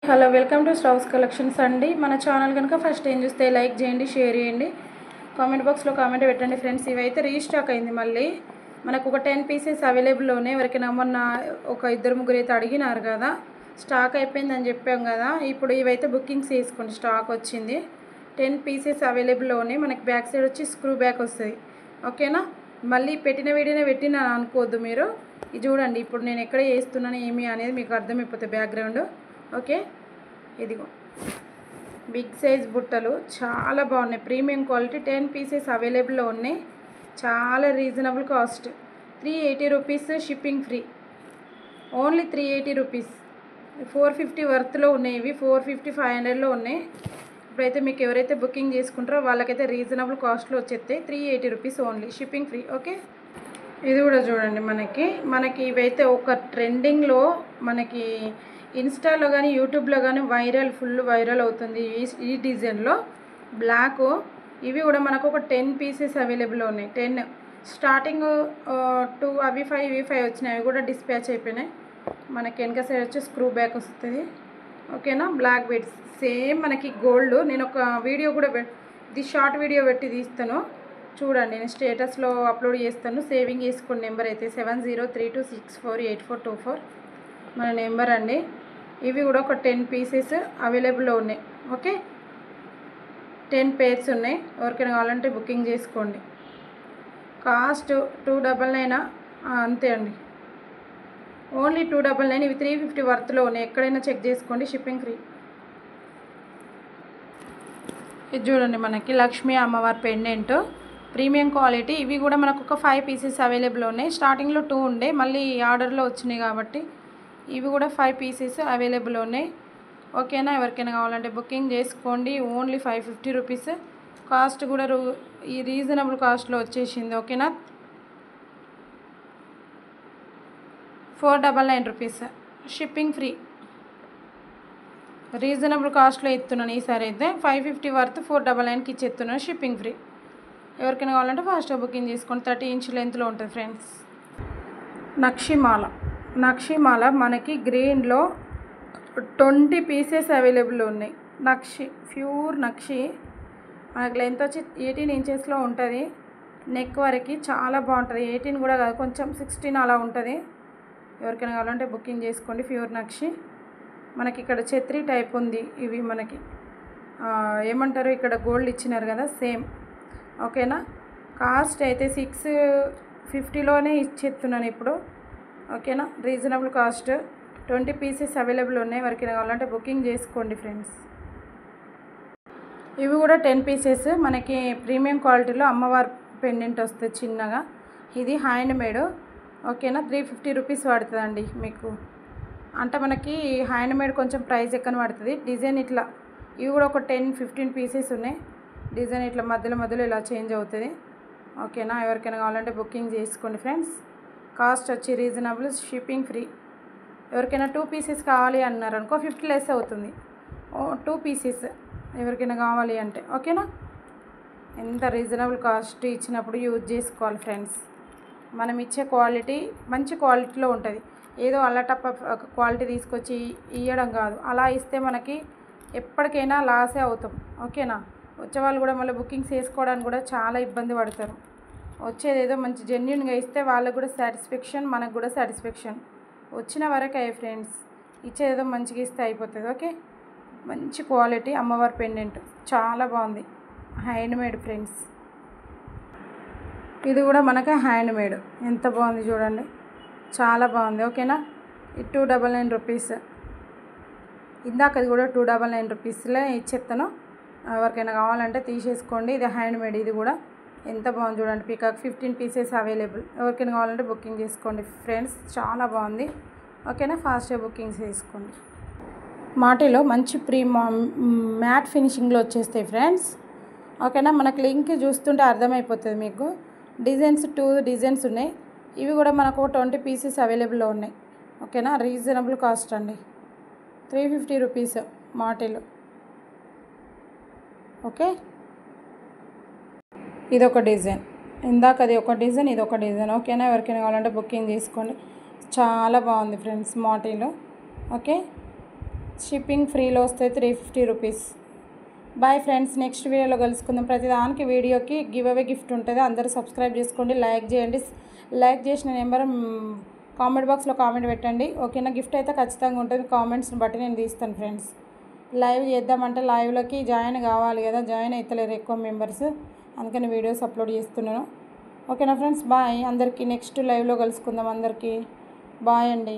Hello welcome to stoves collections అండి. మన channel కనుక ఫస్ట్ ఏం చూస్తే లైక్ చేయండి, షేర్ చేయండి, కామెంట్ బాక్స్లో కామెంట్ పెట్టండి ఫ్రెండ్స్. ఇవైతే రీస్టాక్ అయింది. మళ్ళీ మనకు ఒక 10 పీసెస్ అవైలబుల్ ఉన్నాయి. ఎవరికైనా మొన్న ఒక ఇద్దరు ముగ్గురు అయితే అడిగినారు కదా, స్టాక్ అయిపోయిందని చెప్పాం కదా. ఇప్పుడు ఇవైతే బుకింగ్స్ చేసుకోండి, స్టాక్ వచ్చింది. 10 పీసెస్ అవైలబుల్ ఉన్నాయి. మనకి బ్యాక్ సైడ్ వచ్చి స్క్రూ బ్యాక్ వస్తుంది. ఓకేనా, మళ్ళీ పెట్టిన వీడియోనే పెట్టిన అనుకోవద్దు మీరు. ఇది చూడండి, ఇప్పుడు నేను ఎక్కడ చేస్తున్నాను ఏమి అనేది మీకు అర్థమైపోతుంది బ్యాక్గ్రౌండ్. ఓకే, ఇదిగో బిగ్ సైజ్ బుట్టలు చాలా బాగున్నాయి, ప్రీమియం క్వాలిటీ. 10 పీసెస్ అవైలబుల్లో ఉన్నాయి, చాలా reasonable cost. 380 rupees, shipping free. Only 380 rupees. 450 వర్త్లో ఉన్నాయి ఇవి, 450 500లో ఉన్నాయి. ఇప్పుడైతే మీకు ఎవరైతే బుకింగ్ చేసుకుంటారో వాళ్ళకైతే రీజనబుల్ కాస్ట్లో వచ్చేస్తాయి. 380 rupees only, shipping free. Okay, ఇది కూడా చూడండి. మనకి ఇవైతే ఒక ట్రెండింగ్లో మనకి ఇన్స్టాలో కానీ యూట్యూబ్లో కానీ ఫుల్ వైరల్ అవుతుంది ఈ డిజైన్లో బ్లాక్. ఇవి కూడా మనకు ఒక 10 పీసెస్ అవైలబుల్ ఉన్నాయి. 10 స్టార్టింగ్ 2 అవి 5 ఇవి 5 వచ్చినాయి. అవి కూడా డిస్పాచ్ అయిపోయినాయి. మనకి వెనక సైడ్ వచ్చి స్క్రూ బ్యాక్ వస్తుంది. ఓకేనా, బ్లాక్ బీడ్స్ సేమ్ మనకి గోల్డ్. నేను ఒక వీడియో కూడా ఇది షార్ట్ వీడియో పెట్టి తీస్తాను చూడండి, నేను స్టేటస్లో అప్లోడ్ చేస్తాను. సేవింగ్ చేసుకోండి. నెంబర్ అయితే 7032648424 మన నెంబర్ అండి. ఇవి కూడా ఒక 10 పీసెస్ అవైలబుల్లో ఉన్నాయి. ఓకే, 10 పేర్స్ ఉన్నాయి. ఎవరికైనా కావాలంటే బుకింగ్ చేసుకోండి. కాస్ట్ 299 అంతే అండి, ఓన్లీ 299. ఇవి 350 వర్త్లో ఉన్నాయి. ఎక్కడైనా చెక్ చేసుకోండి, షిప్పింగ్ ఫ్రీ. ఇది చూడండి, మనకి లక్ష్మీ అమ్మవారి పెండెంట్, ప్రీమియం క్వాలిటీ. ఇవి కూడా మనకు ఒక 5 పీసెస్ అవైలబుల్ ఉన్నాయి. స్టార్టింగ్లో 2 ఉండే, మళ్ళీ ఆర్డర్లో వచ్చినాయి కాబట్టి ఇవి కూడా 5 పీసెస్ అవైలబుల్ ఉన్నాయి. ఓకేనా, ఎవరికైనా కావాలంటే బుకింగ్ చేసుకోండి. Only 550 rupees. కాస్ట్ కూడా ఈ రీజనబుల్ కాస్ట్లో వచ్చేసింది. ఓకేనా, 499 రూపీస్, షిప్పింగ్ ఫ్రీ. రీజనబుల్ కాస్ట్లో ఇస్తున్నాను ఈసారి అయితే. 550 వర్త్ 499కి ఇచ్చేస్తున్నాను, షిప్పింగ్ ఫ్రీ. ఎవరికైనా కావాలంటే ఫాస్ట్గా బుకింగ్ చేసుకోండి. 30 ఇంచ్ లెంత్లో ఉంటుంది ఫ్రెండ్స్. నక్షిమాల మనకి గ్రీన్లో 20 పీసెస్ అవైలబుల్ ఉన్నాయి. ప్యూర్ నక్షి. మనకి లెంత్ వచ్చి 18 ఇంచెస్లో ఉంటుంది. నెక్ వరకు చాలా బాగుంటుంది. 18 కూడా కాదు, కొంచెం 16 అలా ఉంటుంది. ఎవరికైనా కావాలంటే బుకింగ్ చేసుకోండి. ప్యూర్ నక్షి. మనకి ఇక్కడ ఛత్రి టైప్ ఉంది. ఇవి మనకి ఏమంటారు, ఇక్కడ గోల్డ్ ఇచ్చినారు కదా, సేమ్. ఓకేనా, కాస్ట్ అయితే 650లోనే ఇచ్చేస్తున్నాను ఇప్పుడు. ఓకేనా, రీజనబుల్ కాస్ట్. 20 పీసెస్ అవైలబుల్ ఉన్నాయి. ఎవరికైనా కావాలంటే బుకింగ్ చేసుకోండి ఫ్రెండ్స్. ఇవి కూడా 10 పీసెస్ మనకి ప్రీమియం క్వాలిటీలో అమ్మవారి పెండెంట్ వస్తుంది చిన్నగా. ఇది హ్యాండ్ మేడ్. ఓకేనా, 350 రూపీస్ పడుతుందండి మీకు. అంటే మనకి హ్యాండ్ మేడ్ కొంచెం ప్రైస్ ఎక్కువ పడుతుంది. డిజైన్ ఇట్లా, ఇవి కూడా ఒక 10-15 పీసెస్ ఉన్నాయి. డిజైన్ ఇట్లా మధ్యలో ఇలా చేంజ్ అవుతుంది. ఓకేనా, ఎవరికైనా కావాలంటే బుకింగ్ చేసుకోండి ఫ్రెండ్స్. కాస్ట్ వచ్చి రీజనబుల్, షిప్పింగ్ ఫ్రీ. ఎవరికైనా 2 పీసెస్ కావాలి అన్నారు అనుకో 50 లెస్ అవుతుంది. 2 పీసెస్ ఎవరికైనా కావాలి అంటే. ఓకేనా, ఎంత రీజనబుల్ కాస్ట్ ఇచ్చినప్పుడు యూజ్ చేసుకోవాలి ఫ్రెండ్స్. మనం ఇచ్చే క్వాలిటీ మంచి క్వాలిటీలో ఉంటుంది. ఏదో అల్లటప్ప క్వాలిటీ తీసుకొచ్చి ఇవ్వడం కాదు. అలా ఇస్తే మనకి ఎప్పటికైనా లాసే అవుతాం. ఓకేనా, వచ్చేవాళ్ళు కూడా మళ్ళీ బుకింగ్స్ చేసుకోవడానికి కూడా చాలా ఇబ్బంది పడతారు. వచ్చేది ఏదో మంచి జెన్యున్గా ఇస్తే వాళ్ళకు కూడా సాటిస్ఫాక్షన్, మనకు కూడా సాటిస్ఫాక్షన్. వచ్చిన వరకే ఫ్రెండ్స్, ఇచ్చేదేదో మంచిగా ఇస్తే అయిపోతుంది. ఓకే, మంచి క్వాలిటీ అమ్మవారి పెండెంట్ చాలా బాగుంది. Hand made friends. ఇది కూడా మనకి హ్యాండ్ మేడ్. ఎంత బాగుంది చూడండి, చాలా బాగుంది. ఓకేనా, ఇది 299 రూపీస్. ఇందాకది కూడా 299 రూపీస్లే ఇచ్చేస్తాను. ఎవరికైనా కావాలంటే తీసేసుకోండి. ఇది హ్యాండ్ మేడ్. ఇది కూడా ఎంత బాగుంది చూడండి, పీకాక్. 15 pieces available. ఎవరికైనా కావాలంటే బుకింగ్ చేసుకోండి ఫ్రెండ్స్, చాలా బాగుంది. ఓకేనా, ఫాస్ట్గా బుకింగ్ చేసుకోండి. మాటిలో మంచి మ్యాట్ ఫినిషింగ్లో వచ్చేస్తాయి ఫ్రెండ్స్. ఓకేనా, మనకు లింక్ చూస్తుంటే అర్థమైపోతుంది మీకు. డిజైన్స్ 2 డిజైన్స్ ఉన్నాయి. ఇవి కూడా మనకు 20 పీసెస్ అవైలబుల్లో ఉన్నాయి. ఓకేనా, రీజనబుల్ కాస్ట్ అండి, 350 రూపీస్ మాటిల్. ఓకే, ఇదొక డిజైన్. ఇందాకది ఒక డిజైన్, ఇదొక డిజైన్. ఓకేనా, ఎవరికైనా కావాలంటే బుకింగ్ చేసుకోండి. చాలా బాగుంది ఫ్రెండ్స్ మాటిలో. ఓకే, షిప్పింగ్ ఫ్రీలో వస్తాయి 350 రూపీస్. బాయ్ ఫ్రెండ్స్, నెక్స్ట్ వీడియోలో కలుసుకుందాం. ప్రతిదానికి వీడియోకి గివ్ అవే గిఫ్ట్ ఉంటుంది. అందరూ సబ్స్క్రైబ్ చేసుకోండి, లైక్ చేయండి. లైక్ చేసిన నెంబర్ కామెంట్ బాక్స్లో కామెంట్ పెట్టండి. ఓకేనా? గిఫ్ట్ అయితే ఖచ్చితంగా ఉంటుంది. కామెంట్స్ని బట్టి నేను తీస్తాను ఫ్రెండ్స్. లైవ్ చేద్దామంటే లైవ్లోకి జాయిన్ కావాలి కదా, జాయిన్ అవుతలేరు ఎక్కువ మెంబర్స్, అందుకని వీడియోస్ అప్లోడ్ చేస్తున్నాను. ఓకేనా ఫ్రెండ్స్? బాయ్ అందరికీ. నెక్స్ట్ లైవ్లో కలుసుకుందాం. అందరికీ బాయ్ అండి.